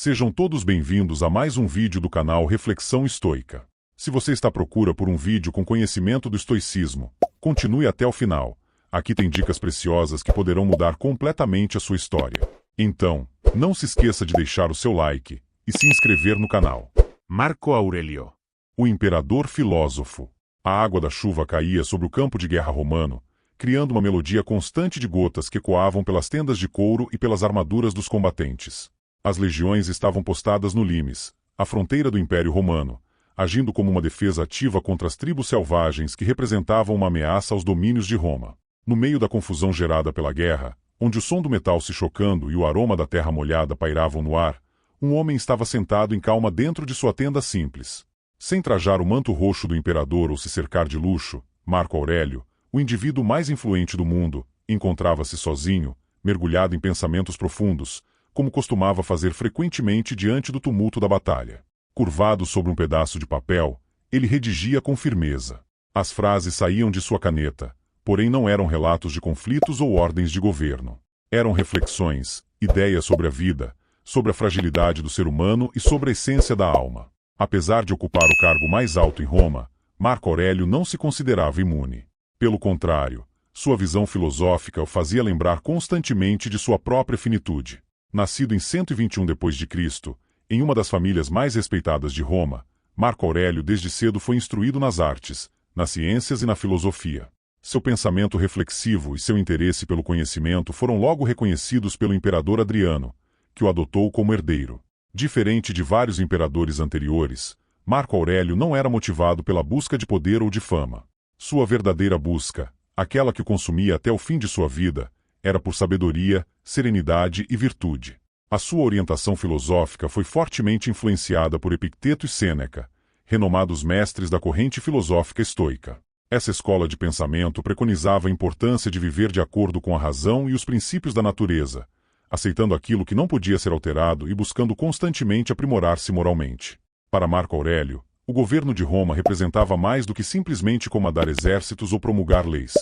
Sejam todos bem-vindos a mais um vídeo do canal Reflexão Estoica. Se você está à procura por um vídeo com conhecimento do estoicismo, continue até o final. Aqui tem dicas preciosas que poderão mudar completamente a sua história. Então, não se esqueça de deixar o seu like e se inscrever no canal. Marco Aurélio. O imperador filósofo. A água da chuva caía sobre o campo de guerra romano, criando uma melodia constante de gotas que ecoavam pelas tendas de couro e pelas armaduras dos combatentes. As legiões estavam postadas no limes, a fronteira do Império Romano, agindo como uma defesa ativa contra as tribos selvagens que representavam uma ameaça aos domínios de Roma. No meio da confusão gerada pela guerra, onde o som do metal se chocando e o aroma da terra molhada pairavam no ar, um homem estava sentado em calma dentro de sua tenda simples. Sem trajar o manto roxo do imperador ou se cercar de luxo, Marco Aurélio, o indivíduo mais influente do mundo, encontrava-se sozinho, mergulhado em pensamentos profundos, como costumava fazer frequentemente diante do tumulto da batalha. Curvado sobre um pedaço de papel, ele redigia com firmeza. As frases saíam de sua caneta, porém não eram relatos de conflitos ou ordens de governo. Eram reflexões, ideias sobre a vida, sobre a fragilidade do ser humano e sobre a essência da alma. Apesar de ocupar o cargo mais alto em Roma, Marco Aurélio não se considerava imune. Pelo contrário, sua visão filosófica o fazia lembrar constantemente de sua própria finitude. Nascido em 121 d.C., em uma das famílias mais respeitadas de Roma, Marco Aurélio desde cedo foi instruído nas artes, nas ciências e na filosofia. Seu pensamento reflexivo e seu interesse pelo conhecimento foram logo reconhecidos pelo imperador Adriano, que o adotou como herdeiro. Diferente de vários imperadores anteriores, Marco Aurélio não era motivado pela busca de poder ou de fama. Sua verdadeira busca, aquela que o consumia até o fim de sua vida, era por sabedoria, serenidade e virtude. A sua orientação filosófica foi fortemente influenciada por Epicteto e Sêneca, renomados mestres da corrente filosófica estoica. Essa escola de pensamento preconizava a importância de viver de acordo com a razão e os princípios da natureza, aceitando aquilo que não podia ser alterado e buscando constantemente aprimorar-se moralmente. Para Marco Aurélio, o governo de Roma representava mais do que simplesmente comandar exércitos ou promulgar leis.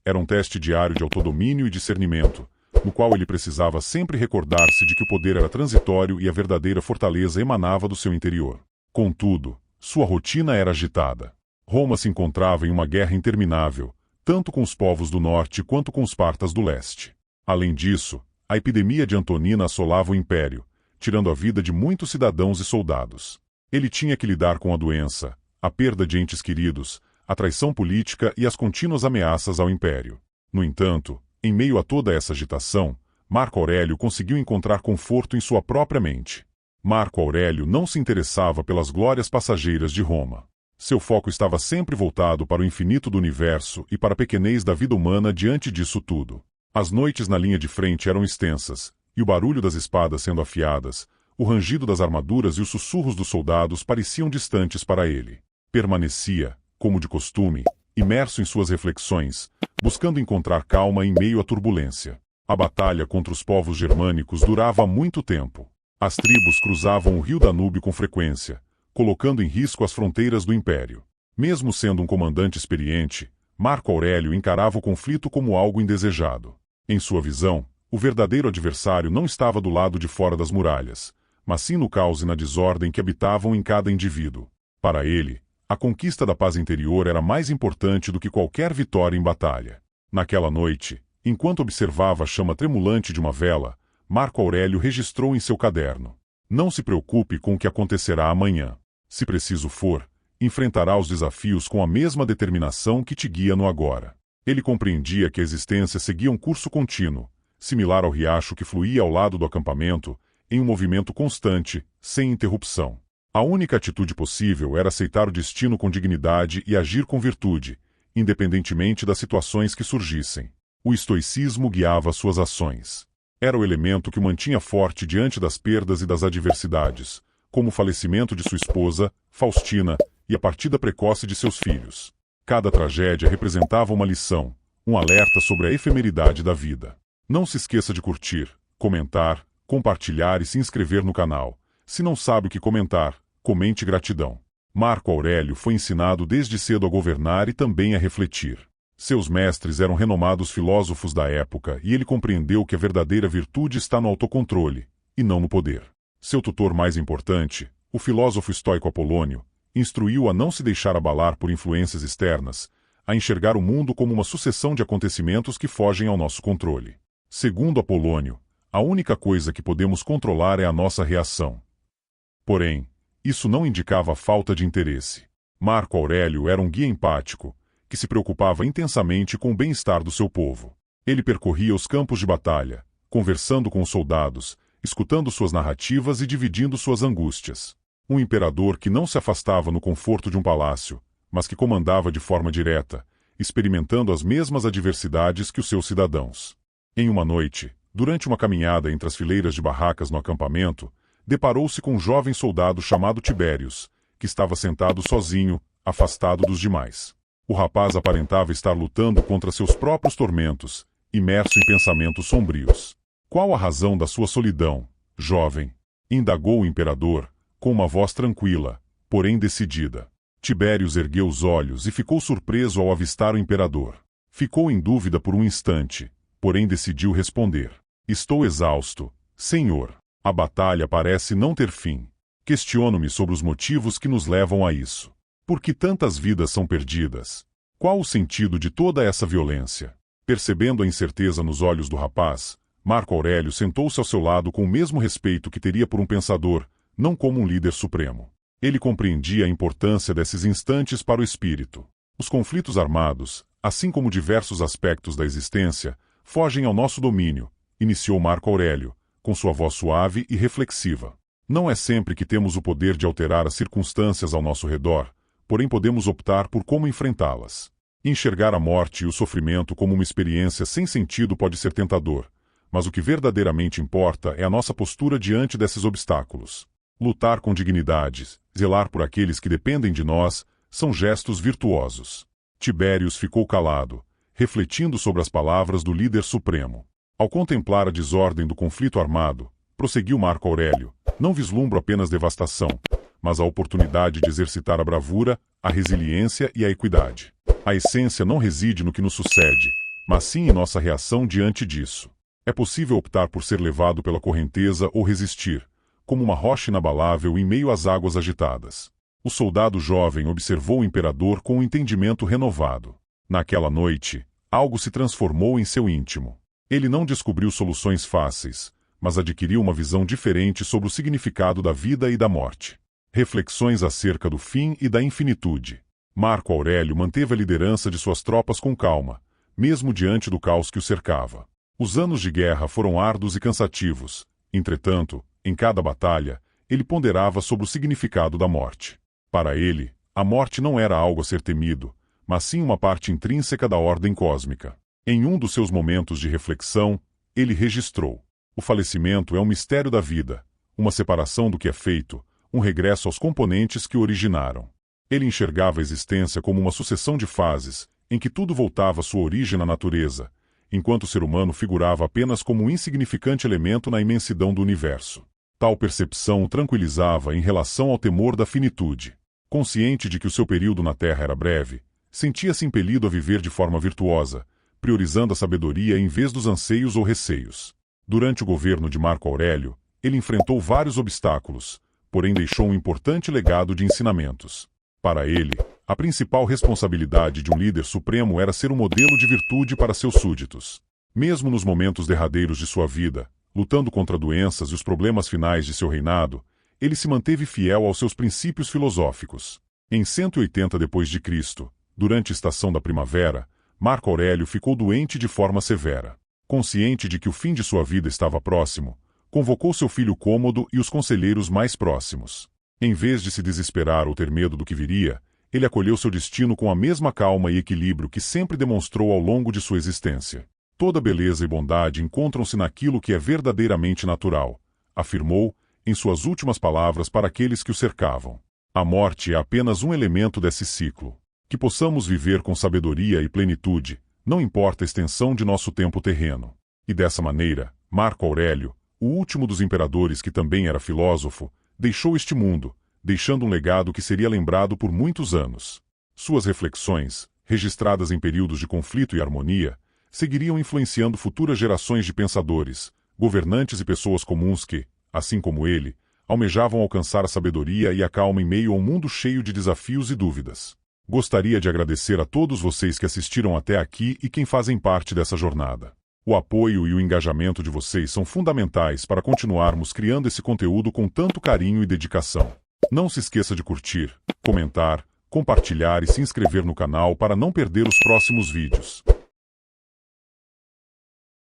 Era um teste diário de autodomínio e discernimento, no qual ele precisava sempre recordar-se de que o poder era transitório e a verdadeira fortaleza emanava do seu interior. Contudo, sua rotina era agitada. Roma se encontrava em uma guerra interminável, tanto com os povos do norte quanto com os partas do leste. Além disso, a epidemia de Antonina assolava o império, tirando a vida de muitos cidadãos e soldados. Ele tinha que lidar com a doença, a perda de entes queridos, a traição política e as contínuas ameaças ao império. No entanto, em meio a toda essa agitação, Marco Aurélio conseguiu encontrar conforto em sua própria mente. Marco Aurélio não se interessava pelas glórias passageiras de Roma. Seu foco estava sempre voltado para o infinito do universo e para a pequenez da vida humana diante disso tudo. As noites na linha de frente eram extensas, e o barulho das espadas sendo afiadas, o rangido das armaduras e os sussurros dos soldados pareciam distantes para ele. Permanecia, como de costume, imerso em suas reflexões, buscando encontrar calma em meio à turbulência. A batalha contra os povos germânicos durava muito tempo. As tribos cruzavam o rio Danúbio com frequência, colocando em risco as fronteiras do império. Mesmo sendo um comandante experiente, Marco Aurélio encarava o conflito como algo indesejado. Em sua visão, o verdadeiro adversário não estava do lado de fora das muralhas, mas sim no caos e na desordem que habitavam em cada indivíduo. Para ele, a conquista da paz interior era mais importante do que qualquer vitória em batalha. Naquela noite, enquanto observava a chama tremulante de uma vela, Marco Aurélio registrou em seu caderno: "Não se preocupe com o que acontecerá amanhã. Se preciso for, enfrentará os desafios com a mesma determinação que te guia no agora." Ele compreendia que a existência seguia um curso contínuo, similar ao riacho que fluía ao lado do acampamento, em um movimento constante, sem interrupção. A única atitude possível era aceitar o destino com dignidade e agir com virtude, independentemente das situações que surgissem. O estoicismo guiava suas ações. Era o elemento que o mantinha forte diante das perdas e das adversidades, como o falecimento de sua esposa, Faustina, e a partida precoce de seus filhos. Cada tragédia representava uma lição, um alerta sobre a efemeridade da vida. Não se esqueça de curtir, comentar, compartilhar e se inscrever no canal. Se não sabe o que comentar, comente gratidão. Marco Aurélio foi ensinado desde cedo a governar e também a refletir. Seus mestres eram renomados filósofos da época e ele compreendeu que a verdadeira virtude está no autocontrole, e não no poder. Seu tutor mais importante, o filósofo estoico Apolônio, instruiu a não se deixar abalar por influências externas, a enxergar o mundo como uma sucessão de acontecimentos que fogem ao nosso controle. Segundo Apolônio, a única coisa que podemos controlar é a nossa reação. Porém, isso não indicava falta de interesse. Marco Aurélio era um guia empático, que se preocupava intensamente com o bem-estar do seu povo. Ele percorria os campos de batalha, conversando com os soldados, escutando suas narrativas e dividindo suas angústias. Um imperador que não se afastava no conforto de um palácio, mas que comandava de forma direta, experimentando as mesmas adversidades que os seus cidadãos. Em uma noite, durante uma caminhada entre as fileiras de barracas no acampamento, deparou-se com um jovem soldado chamado Tibérius, que estava sentado sozinho, afastado dos demais. O rapaz aparentava estar lutando contra seus próprios tormentos, imerso em pensamentos sombrios. Qual a razão da sua solidão, jovem? Indagou o imperador, com uma voz tranquila, porém decidida. Tibérius ergueu os olhos e ficou surpreso ao avistar o imperador. Ficou em dúvida por um instante, porém decidiu responder. Estou exausto, senhor. A batalha parece não ter fim. Questiono-me sobre os motivos que nos levam a isso. Por que tantas vidas são perdidas? Qual o sentido de toda essa violência? Percebendo a incerteza nos olhos do rapaz, Marco Aurélio sentou-se ao seu lado com o mesmo respeito que teria por um pensador, não como um líder supremo. Ele compreendia a importância desses instantes para o espírito. Os conflitos armados, assim como diversos aspectos da existência, fogem ao nosso domínio, iniciou Marco Aurélio, com sua voz suave e reflexiva. Não é sempre que temos o poder de alterar as circunstâncias ao nosso redor, porém podemos optar por como enfrentá-las. Enxergar a morte e o sofrimento como uma experiência sem sentido pode ser tentador, mas o que verdadeiramente importa é a nossa postura diante desses obstáculos. Lutar com dignidade, zelar por aqueles que dependem de nós, são gestos virtuosos. Tibérius ficou calado, refletindo sobre as palavras do líder supremo. Ao contemplar a desordem do conflito armado, prosseguiu Marco Aurélio, não vislumbro apenas devastação, mas a oportunidade de exercitar a bravura, a resiliência e a equidade. A essência não reside no que nos sucede, mas sim em nossa reação diante disso. É possível optar por ser levado pela correnteza ou resistir, como uma rocha inabalável em meio às águas agitadas. O soldado jovem observou o imperador com um entendimento renovado. Naquela noite, algo se transformou em seu íntimo. Ele não descobriu soluções fáceis, mas adquiriu uma visão diferente sobre o significado da vida e da morte. Reflexões acerca do fim e da infinitude. Marco Aurélio manteve a liderança de suas tropas com calma, mesmo diante do caos que o cercava. Os anos de guerra foram árduos e cansativos. Entretanto, em cada batalha, ele ponderava sobre o significado da morte. Para ele, a morte não era algo a ser temido, mas sim uma parte intrínseca da ordem cósmica. Em um dos seus momentos de reflexão, ele registrou: o falecimento é um mistério da vida, uma separação do que é feito, um regresso aos componentes que o originaram. Ele enxergava a existência como uma sucessão de fases, em que tudo voltava à sua origem na natureza, enquanto o ser humano figurava apenas como um insignificante elemento na imensidão do universo. Tal percepção o tranquilizava em relação ao temor da finitude. Consciente de que o seu período na Terra era breve, sentia-se impelido a viver de forma virtuosa, priorizando a sabedoria em vez dos anseios ou receios. Durante o governo de Marco Aurélio, ele enfrentou vários obstáculos, porém deixou um importante legado de ensinamentos. Para ele, a principal responsabilidade de um líder supremo era ser um modelo de virtude para seus súditos. Mesmo nos momentos derradeiros de sua vida, lutando contra doenças e os problemas finais de seu reinado, ele se manteve fiel aos seus princípios filosóficos. Em 180 d.C., durante a estação da primavera, Marco Aurélio ficou doente de forma severa. Consciente de que o fim de sua vida estava próximo, convocou seu filho Cômodo e os conselheiros mais próximos. Em vez de se desesperar ou ter medo do que viria, ele acolheu seu destino com a mesma calma e equilíbrio que sempre demonstrou ao longo de sua existência. Toda beleza e bondade encontram-se naquilo que é verdadeiramente natural, afirmou, em suas últimas palavras para aqueles que o cercavam. A morte é apenas um elemento desse ciclo. Que possamos viver com sabedoria e plenitude, não importa a extensão de nosso tempo terreno. E dessa maneira, Marco Aurélio, o último dos imperadores que também era filósofo, deixou este mundo, deixando um legado que seria lembrado por muitos anos. Suas reflexões, registradas em períodos de conflito e harmonia, seguiriam influenciando futuras gerações de pensadores, governantes e pessoas comuns que, assim como ele, Almejavam alcançar a sabedoria e a calma em meio a um mundo cheio de desafios e dúvidas. Gostaria de agradecer a todos vocês que assistiram até aqui e quem fazem parte dessa jornada. O apoio e o engajamento de vocês são fundamentais para continuarmos criando esse conteúdo com tanto carinho e dedicação. Não se esqueça de curtir, comentar, compartilhar e se inscrever no canal para não perder os próximos vídeos.